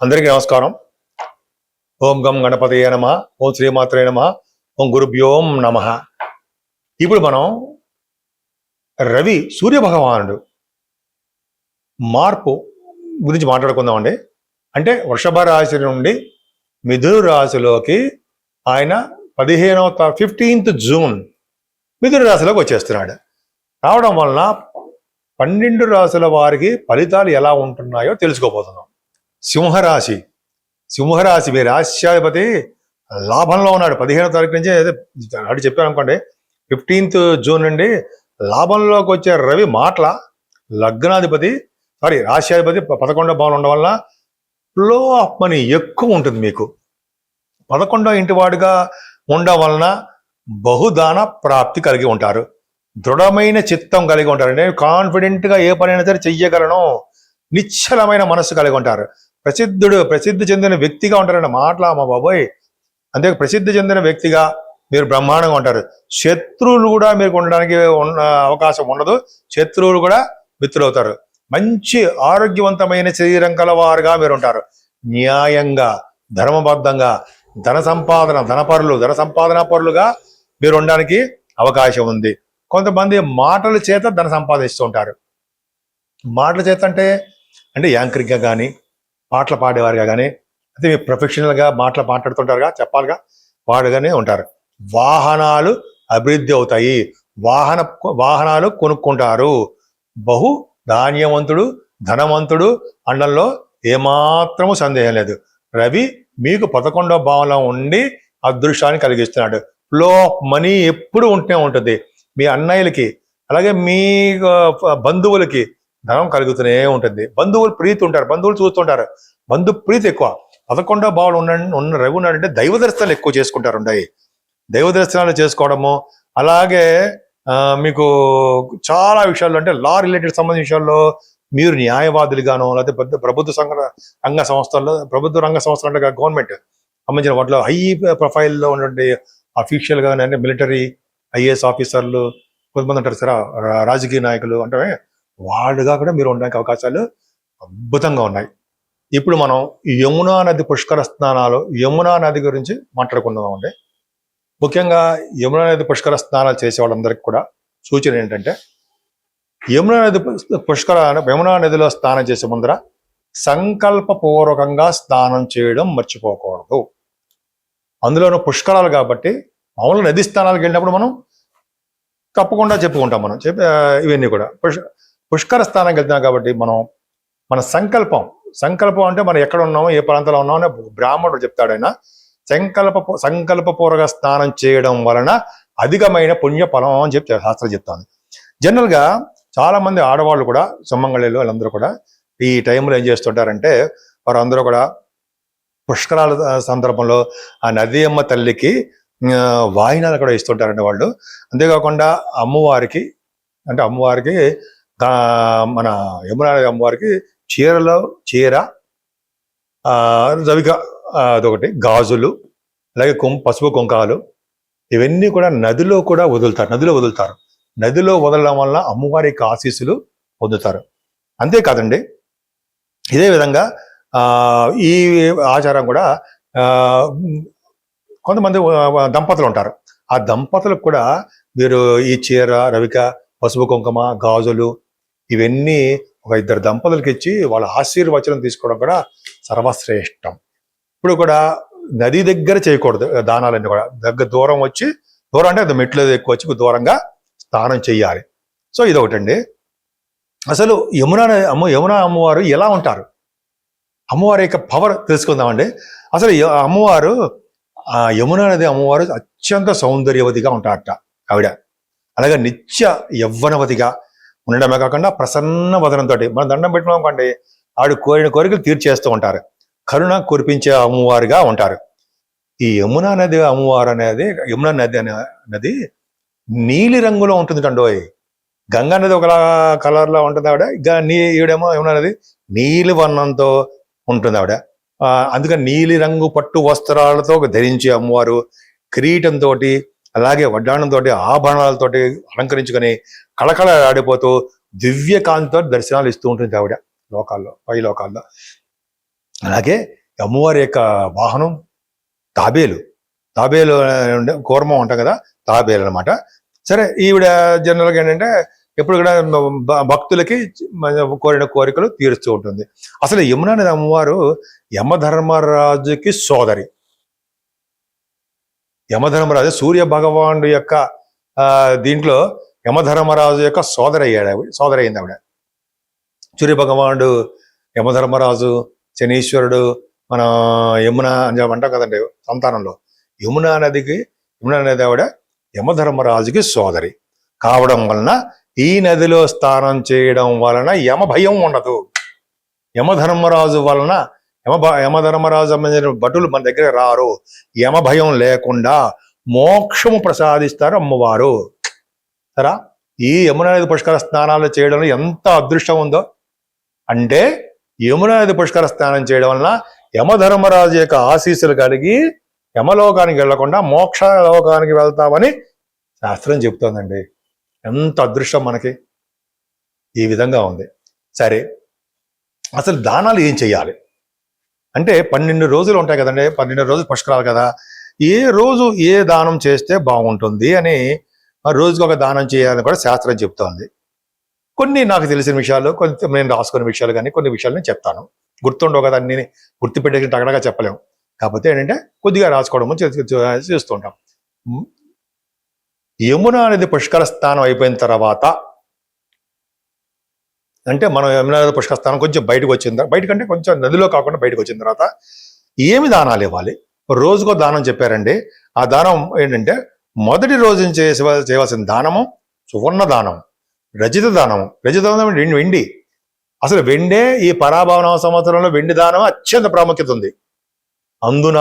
అందరికీ నమస్కారం. ఓం గం గణపతయే నమః. ఓం శ్రీమాత్రే నమః. ఓం గురుభ్యోం నమః. ఇప్పుడు మనం రవి సూర్య భగవానుడు మార్పు గురించి మాట్లాడుకుందామండి. అంటే వృషభ రాశి నుండి మిథున రాశిలోకి ఆయన 15th జూన్ మిథున రాశిలోకి వచ్చేస్తున్నాడు. రావడం వలన 12 రాశుల వారికి ఫలితాలు ఎలా ఉంటున్నాయో తెలుసుకోబోతున్నాం. సింహరాశి మీ రాశ్యాధిపతి లాభంలో ఉన్నాడు. 15వ తారీఖు నుంచి అటు చెప్పాను అనుకోండి. 15th జూన్ నుండి లాభంలోకి వచ్చే రవి మాటల లగ్నాధిపతి రాశ్యాధిపతి 11వ భావం ఉండడం వల్ల ఫ్లో ఆఫ్ మనీ ఎక్కువ ఉంటుంది. మీకు 11వ ఇంటి వాడుగా ఉండడం వలన బహుదాన ప్రాప్తి కలిగి ఉంటారు. దృఢమైన చిత్తం కలిగి ఉంటారు. నేను కాన్ఫిడెంట్గా ఏ పనైనా సరే చెయ్యగలను, నిశ్చలమైన మనస్సు కలిగి ఉంటారు. ప్రసిద్ధి చెందిన వ్యక్తిగా ఉంటారండి. మాటలా మా బాబోయ్. అంతే, ప్రసిద్ధి చెందిన వ్యక్తిగా మీరు బ్రహ్మాండంగా ఉంటారు. శత్రువులు కూడా మీకు ఉండడానికి అవకాశం ఉండదు. శత్రువులు కూడా మిత్రులవుతారు. మంచి ఆరోగ్యవంతమైన శరీరం కలవారుగా మీరు ఉంటారు. న్యాయంగా, ధర్మబద్ధంగా, ధన సంపాదన పరులుగా మీరు ఉండడానికి అవకాశం ఉంది. కొంతమంది మాటల చేత ధన సంపాదిస్తూ ఉంటారు. మాటల చేత అంటే యాంకరింగ్గా కానీ, పాటలు పాడేవారుగా కానీ, అయితే మీరు ప్రొఫెషనల్గా మాట్లాడుతుంటారుగా, చెప్పాలిగా, వాడుగానే ఉంటారు. వాహనాలు అభివృద్ధి అవుతాయి. వాహనాలు కొనుక్కుంటారు. బహు ధాన్యవంతుడు, ధనవంతుడు అనడంలో ఏమాత్రము సందేహం లేదు. రవి మీకు 11వ భావంలో ఉండి అదృష్టాన్ని కలిగిస్తున్నాడు. ఫ్లో ఆఫ్ మనీ ఎప్పుడు ఉంటూనే ఉంటుంది. మీ అన్నయ్యలకి, అలాగే మీ బంధువులకి ధనం కలుగుతూనే ఉంటుంది. బంధువులు ప్రీతి ఉంటారు, బంధువులు చూస్తుంటారు. బంధు ప్రీతి ఎక్కువ. 11వ భావంలో ఉన్న రవి ఉన్నాడంటే దైవ దర్శనాలు ఎక్కువ చేసుకుంటారు. దైవ దర్శనాలు చేసుకోవడము, అలాగే మీకు చాలా విషయాల్లో అంటే లా రిలేటెడ్ సంబంధించిన విషయాల్లో మీరు న్యాయవాదులుగానో, లేకపోతే ప్రభుత్వ రంగ సంస్థలు అంటే గవర్నమెంట్ సంబంధించిన వాటిలో హై ప్రొఫైల్లో ఉన్నటువంటి అఫీషియల్గా అంటే మిలిటరీ ఐఏఎస్ ఆఫీసర్లు, కొంతమంది ఉంటారు సరే రాజకీయ నాయకులు అంటే వాళ్ళుగా కూడా మీరు ఉండడానికి అవకాశాలు అద్భుతంగా ఉన్నాయి. ఇప్పుడు మనం యమునా నది పుష్కర స్నానాలు, యమునా నది గురించి మాట్లాడుకుందామండి. ముఖ్యంగా యమునా నది పుష్కర స్నానాలు చేసే వాళ్ళందరికీ కూడా సూచన ఏంటంటే, యమునా నదిలో స్నానం చేసే ముందర సంకల్పపూర్వకంగా స్నానం చేయడం మర్చిపోకూడదు. అందులోనూ పుష్కరాలు కాబట్టి, మామూలు నది స్నానాలకు వెళ్ళినప్పుడు మనం తప్పకుండా చెప్పుకుంటాం. మనం ఇవన్నీ కూడా పుష్కర స్థానానికి వెళ్తున్నాం కాబట్టి మన సంకల్పం అంటే మనం ఎక్కడ ఉన్నామో, ఏ ప్రాంతంలో ఉన్నామో అని బ్రాహ్మణుడు చెప్తాడు. ఆయన సంకల్పపూర్వక స్నానం చేయడం వలన అధికమైన పుణ్య ఫలం అని శాస్త్రం చెప్తాను. జనరల్గా చాలా మంది ఆడవాళ్ళు కూడా, సుమంగళిలు వాళ్ళందరూ కూడా ఈ టైంలో ఏం చేస్తుంటారంటే, వారందరూ కూడా పుష్కరాల సందర్భంలో ఆ నది అమ్మ తల్లికి వాయినాలు కూడా ఇస్తుంటారండి వాళ్ళు. అంతేకాకుండా అమ్మవారికి మన యమునా అమ్మవారికి చీర, రవిక అదొకటి, గాజులు, అలాగే పసుపు కుంకాలు, ఇవన్నీ కూడా నదిలో వదులుతారు. నదిలో వదలడం వల్ల అమ్మవారికి ఆశీస్సులు పొందుతారు. అంతేకాదండి, ఇదే విధంగా ఈ ఆచారం కూడా కొంతమంది దంపతులు ఉంటారు. ఆ దంపతులకు కూడా మీరు ఈ చీర, రవిక, పసుపు కుంకుమ, గాజులు ఇవన్నీ ఒక 2 దంపతులకి ఇచ్చి వాళ్ళ ఆశీర్వచనం తీసుకోవడం కూడా సర్వశ్రేష్టం. ఇప్పుడు కూడా నది దగ్గర చేయకూడదు దానాలన్నీ కూడా. దూరం అంటే అది మెట్లు ఎక్కువ వచ్చి దూరంగా స్నానం చెయ్యాలి. సో ఇదొకటండి. అసలు యమునా అమ్మవారు ఎలా ఉంటారు, అమ్మవారి యొక్క పవర్ తెలుసుకుందామండి. అసలు అమ్మవారు, యమునా నది అమ్మవారు అత్యంత సౌందర్యవతిగా ఉంటారట ఆవిడ. అలాగే నిత్య యవ్వనవతిగా ఉండడమే కాకుండా ప్రసన్న వదనంతో మనం దండం పెట్టినాం అనుకోండి, ఆవిడ కోరిన కోరికలు తీర్చేస్తూ ఉంటారు. కరుణ కురిపించే అమ్మవారుగా ఉంటారు. ఈ యమునా నది అమ్మవారు యమునా నది నీలి రంగులో ఉంటుంది కండోయ్. గంగా నది ఒక కలర్లో ఉంటుంది ఆవిడ. ఈవిడేమో యమునా నది నీలి వర్ణంతో ఉంటుంది ఆవిడ. అందుకని నీలి రంగు పట్టు వస్త్రాలతో ధరించి అమ్మవారు కిరీటంతో, అలాగే వడ్డాణంతో, ఆభరణాలతోటి అలంకరించుకొని కళకళ ఆడిపోతూ దివ్య కాంతితో దర్శనాలు ఇస్తూ ఉంటుంది ఆవిడ పై లోకాల్లో. అలాగే అమ్మవారి యొక్క వాహనం తాబేలు కూర్మం అంటాం కదా, తాబేలు అనమాట. సరే, ఈవిడ జనరల్గా ఏంటంటే ఎప్పుడు కూడా భక్తులకి కోరిన కోరికలు తీరుస్తూ ఉంటుంది. అసలు యమునా నది అమ్మవారు యమధర్మరాజుకి సోదరి. యమధర్మరాజు సూర్య భగవానుడు యొక్క దీంట్లో యమధర్మరాజు యొక్క సోదరి అయింది ఆవిడ. సూర్య భగవానుడు, యమధర్మరాజు, శనీశ్వరుడు, మన యమున అని అంటాం కదండి సంతానంలో. యమునా నది ఆవిడ యమధర్మరాజుకి సోదరి కావడం వలన ఈ నదిలో స్నానం చేయడం వలన యమ భయం ఉండదు. యమధర్మరాజు వలన యమధర్మరాజు సంబంధించిన భటులు మన దగ్గర రారు. యమ భయం లేకుండా మోక్షము ప్రసాదిస్తారు అమ్మవారు. సరే, ఈ యమునా నది పుష్కర స్నానాలు చేయడంలో ఎంత అదృష్టం ఉందో అంటే, యమునా నది పుష్కర స్నానం చేయడం వలన యమధర్మరాజు యొక్క ఆశీస్సులు కలిగి యమలోకానికి వెళ్లకుండా మోక్ష లోకానికి వెళ్తామని శాస్త్రం చెబుతోందండి. ఎంత అదృష్టం మనకి. ఈ విధంగా ఉంది. సరే, అసలు దానాలు ఏం చెయ్యాలి అంటే 12 రోజులు ఉంటాయి కదండి, 12 రోజులు పుష్కరాలు కదా. ఏ రోజు ఏ దానం చేస్తే బాగుంటుంది అని రోజుకి ఒక దానం చేయాలని కూడా శాస్త్రం చెప్తోంది. కొన్ని నాకు తెలిసిన విషయాలు, కొంచెం నేను రాసుకున్న విషయాలు, కానీ కొన్ని విషయాలు నేను చెప్తాను. గుర్తుండవు కదా, అన్ని గుర్తుపెట్టేసి టగడగా చెప్పలేము. కాకపోతే ఏంటంటే కొద్దిగా రాసుకోవడము చేస్తుంటాం. యమునా నది పుష్కర స్నానం అయిపోయిన తర్వాత, అంటే మనం యమునా నది పుష్కర స్నానం కొంచెం బయటకు వచ్చిన బయటకంటే కొంచెం నదిలో కాకుండా బయటకు వచ్చిన తర్వాత ఏమి దానాలు ఇవ్వాలి? రోజుకో దానం చెప్పారండి. ఆ దానం ఏంటంటే, మొదటి రోజు చేయవలసిన దానము సువర్ణ దానం, రజిత దానము. రజిత దానం వెండి. అసలు వెండే ఈ పరాభవన సంవత్సరంలో వెండి దానం అత్యంత ప్రాముఖ్యత ఉంది. అందున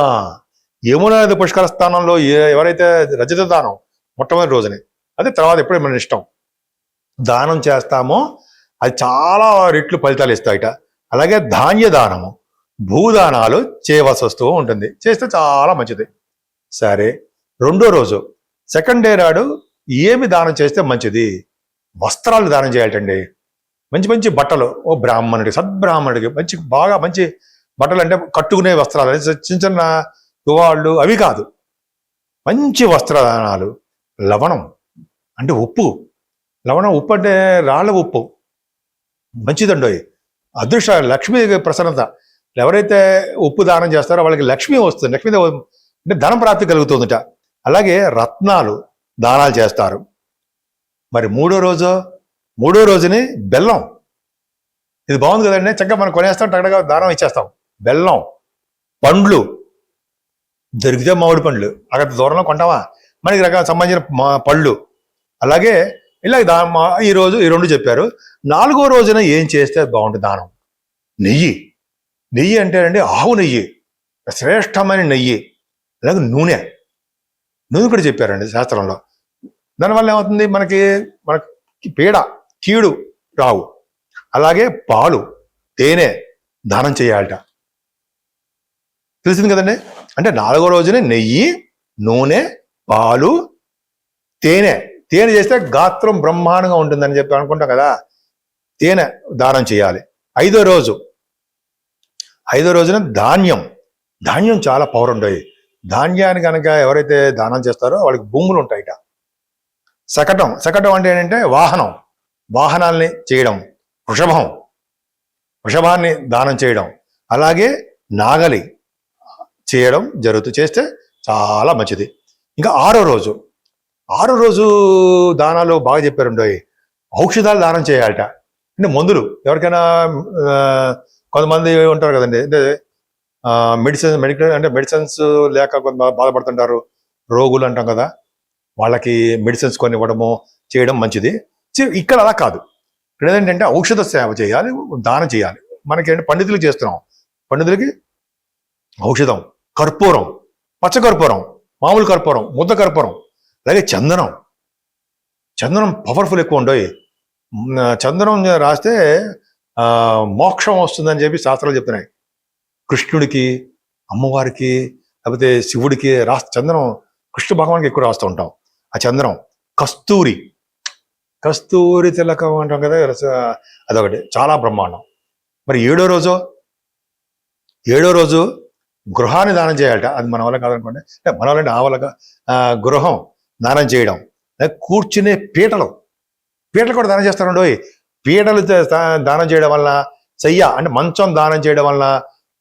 యమునా నది పుష్కర స్థానంలో ఎవరైతే రజిత దానం మొట్టమొదటి రోజుని, అదే తర్వాత ఎప్పుడు మన ఇష్టం దానం చేస్తామో అది చాలా రెట్లు ఫలితాలు ఇస్తాయిట. అలాగే ధాన్య దానము, భూదానాలు చేయవలసి వస్తూ ఉంటుంది. చేస్తే చాలా మంచిది. సరే, రెండో రోజు సెకండ్ డే నాడు ఏమి దానం చేస్తే మంచిది? వస్త్రాలు దానం చేయాలండి. మంచి మంచి బట్టలు, ఓ బ్రాహ్మణుడికి, సద్బ్రాహ్మణుడికి బాగా మంచి బట్టలు, అంటే కట్టుకునే వస్త్రాలు, చిన్న చిన్న తువాళ్ళు అవి కాదు, మంచి వస్త్రదానాలు. లవణం అంటే ఉప్పు అంటే రాళ్ళ ఉప్పు, మంచిదండి. అదృష్ట లక్ష్మీ ప్రసన్నత. ఎవరైతే ఉప్పు దానం చేస్తారో వాళ్ళకి లక్ష్మి వస్తుంది, లక్ష్మీ అంటే ధనం ప్రాప్తి కలుగుతుందట. అలాగే రత్నాలు దానాలు చేస్తారు. మరి మూడో రోజుని బెల్లం. ఇది బాగుంది కదండి, చక్కగా మనం కొనేస్తాం, టగడగా దానం ఇచ్చేస్తాం. బెల్లం, పండ్లు దొరికితే మామిడి పండ్లు, అక్కడ దూరంలో కొంటామా, మనకి రకాల సంబంధించిన పళ్ళు. అలాగే ఇలా ఈ రెండు చెప్పారు. నాలుగో రోజున ఏం చేస్తే బాగుంటుంది దానం? నెయ్యి అంటేనండి ఆవు నెయ్యి, శ్రేష్టమైన నెయ్యి. అలాగే నూనె కూడా చెప్పారండి శాస్త్రంలో. దానివల్ల ఏమవుతుంది, మనకి కీడు రావు. అలాగే పాలు, తేనె దానం చేయాలట. తెలిసింది కదండి. అంటే నాలుగో రోజునే నెయ్యి, నూనె, పాలు, తేనె చేస్తే గాత్రం బ్రహ్మాండంగా ఉంటుందని చెప్పి అనుకుంటాం కదా, తేనె దానం చేయాలి. ఐదో రోజున ధాన్యం చాలా పవర్ ఉండేది. ధాన్యాన్ని కనుక ఎవరైతే దానం చేస్తారో వాళ్ళకి భూములు ఉంటాయిట. శకటం అంటే ఏంటంటే వాహనాల్ని చేయడం. వృషభాన్ని దానం చేయడం. అలాగే నాగలి చేయడం చేస్తే చాలా మంచిది. ఇంకా ఆరో రోజు దానాలు బాగా చెప్పారు. ఔషధాలు దానం చేయాలట. అంటే మందులు, ఎవరికైనా కొంతమంది ఉంటారు కదండి, అంటే మెడిసిన్స్ లేక కొంత బాధపడుతుంటారు, రోగులు అంటాం కదా, వాళ్ళకి మెడిసిన్స్ కొని ఇవ్వడము చేయడం మంచిది. ఇక్కడ అలా కాదు. ఇక్కడ ఏంటంటే ఔషధ సేవ చేయాలి, దానం చేయాలి. మనకి పండితులకు చేస్తున్నాం. పండితులకి ఔషధం, కర్పూరం, పచ్చకర్పూరం, మామూలు కర్పూరం, ముద్ద కర్పూరం, అలాగే చందనం పవర్ఫుల్ ఎక్కువ ఉండవు. చందనం రాస్తే మోక్షం వస్తుందని చెప్పి శాస్త్రాలు చెప్తున్నాయి. కృష్ణుడికి, అమ్మవారికి, లేకపోతే శివుడికి చందనం కృష్ణ భగవానికి ఎక్కువ రాస్తూ ఉంటాం. ఆ చందనం కస్తూరి తిలకం అంటాం కదా, అదొకటి చాలా బ్రహ్మాండం. మరి ఏడో 7వ రోజు గృహాన్ని దానం చేయాలట. అది మన వల్ల కాదనుకోండి, అంటే మన వల్ల ఆ వల్ల గృహం దానం చేయడం. కూర్చునే పీటలు కూడా దానం చేస్తారండి. పీటలు దానం చేయడం వల్ల, అంటే మంచం దానం చేయడం వల్ల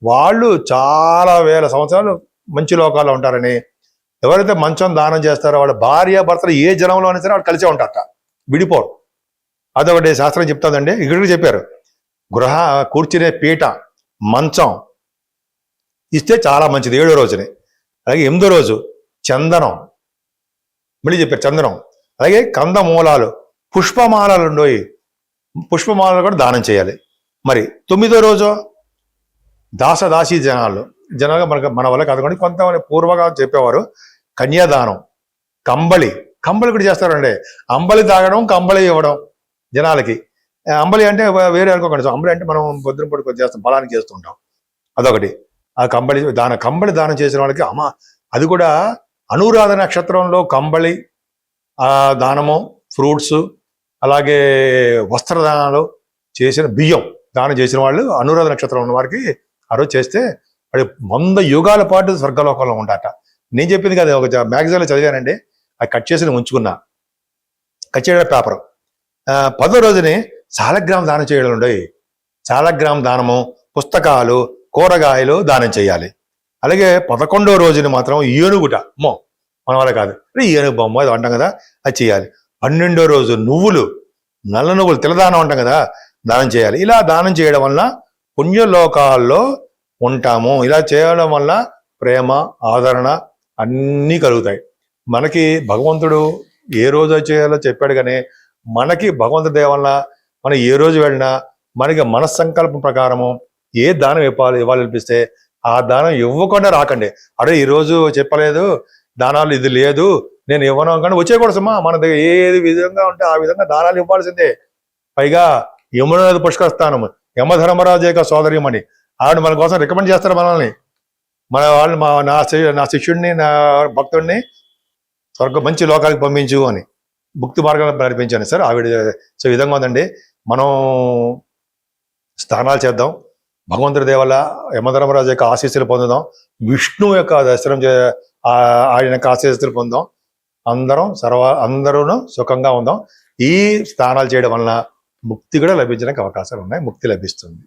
వాళ్ళు చాలా వేల సంవత్సరాలు మంచి లోకాల్లో ఉంటారని. ఎవరైతే మంచం దానం చేస్తారో వాళ్ళ భార్య భర్తలు ఏ జనంలో అయినా సరే వాళ్ళు కలిసే ఉంటారట, విడిపోరు. అదొకటి శాస్త్రం చెప్తుందండి. ఇక్కడికి చెప్పారు, కూర్చునే పీట, మంచం ఇస్తే చాలా మంచిది 7వ రోజుని. అలాగే 8వ రోజు చందనం, మళ్ళీ చెప్పారు చందనం. అలాగే కందమూలాలు, పుష్పమాలలు ఉండోయి, పుష్పమాలలు కూడా దానం చేయాలి. మరి 9వ రోజు దాసదాసీ జనాలుగా మన వల్ల కాదుకోండి, కొంతమంది పూర్వగా చెప్పేవారు కన్యాదానం, కంబళి కూడా చేస్తారండి. అంబలి తాగడం, కంబళి ఇవ్వడం జనాలకి. అంబలి అంటే వేరే అనుకోకండి, అంబలి అంటే మనం పొద్దున పొడి చేస్తాం, బలానికి చేస్తుంటాం, అదొకటి. ఆ కంబళి దానం చేసిన వాళ్ళకి అది కూడా అనురాధ నక్షత్రంలో కంబళి దానము, ఫ్రూట్స్, అలాగే వస్త్రదానాలు చేసిన బియ్యం దానం చేసిన వాళ్ళు అనురాధ నక్షత్రం ఉన్న వారికి ఆ రోజు చేస్తే అది 100 యుగాల పాటు స్వర్గలోకంలో ఉంటారట. నేను చెప్పింది కదా, ఒక మ్యాగజైన్లో చదివానండి, అది కట్ చేసి ఉంచుకున్నా, కట్ చేయడం పేపర్. 10వ రోజుని సాలగ్రామ్ దానం చేయడం ఉండవు. సాలగ్రామ్ దానము, పుస్తకాలు, కూరగాయలు దానం చేయాలి. అలాగే 11వ రోజుని మాత్రం ఏనుగుట, మన వల్ల కాదు, ఏనుగు బొమ్మ అది అంటాం కదా, అది చేయాలి. 12వ రోజు నువ్వులు, నల్ల నువ్వులు, తిలదానం అంటాం కదా, దానం చేయాలి. ఇలా దానం చేయడం వల్ల పుణ్యలోకాల్లో ఉంటాము. ఇలా చేయడం వల్ల ప్రేమ, ఆదరణ అన్నీ కలుగుతాయి. మనకి భగవంతుడు ఏ రోజు చేయాలో చెప్పాడు, కానీ మనకి భగవంతుడి దయ వల్ల మనం ఏ రోజు వెళ్ళినా మనకి మనస్సంకల్పం ప్రకారము ఏ దానం ఇవ్వాలనిపిస్తే ఆ దానం ఇవ్వకుండా రాకండి. అరే ఈరోజు చెప్పలేదు దానాలు, ఇది లేదు నేను ఇవ్వను కానీ వచ్చేకూడదమ్మా. మన దగ్గర ఏది విధంగా ఉంటే ఆ విధంగా దానాలు ఇవ్వాల్సిందే. పైగా యమున నది పుష్కర స్థానం, యమధర్మరాజు యొక్క సోదరిమణి, ఆవిడ మన కోసం రికమెండ్ చేస్తారు మనల్ని. మన వాళ్ళు నా శిష్యుడిని, నా భక్తుడిని మంచి లోకాలకు పంపించు అని, భక్తి మార్గాలను నడిపించాను సార్ ఆవిడ. సో ఈ విధంగా ఉందండి. మనం స్నానాలు చేద్దాం, భగవంతుడి దేవల్ల యమధర్మరాజు యొక్క ఆశీస్సులు పొందుదాం, విష్ణు యొక్క దర్శనం ఆయన యొక్క ఆశీస్సులు పొందాం. అందరూ సుఖంగా ఉందాం. ఈ స్నానాలు చేయడం వలన ముక్తి కూడా లభించడానికి అవకాశాలు ఉన్నాయి, ముక్తి లభిస్తుంది.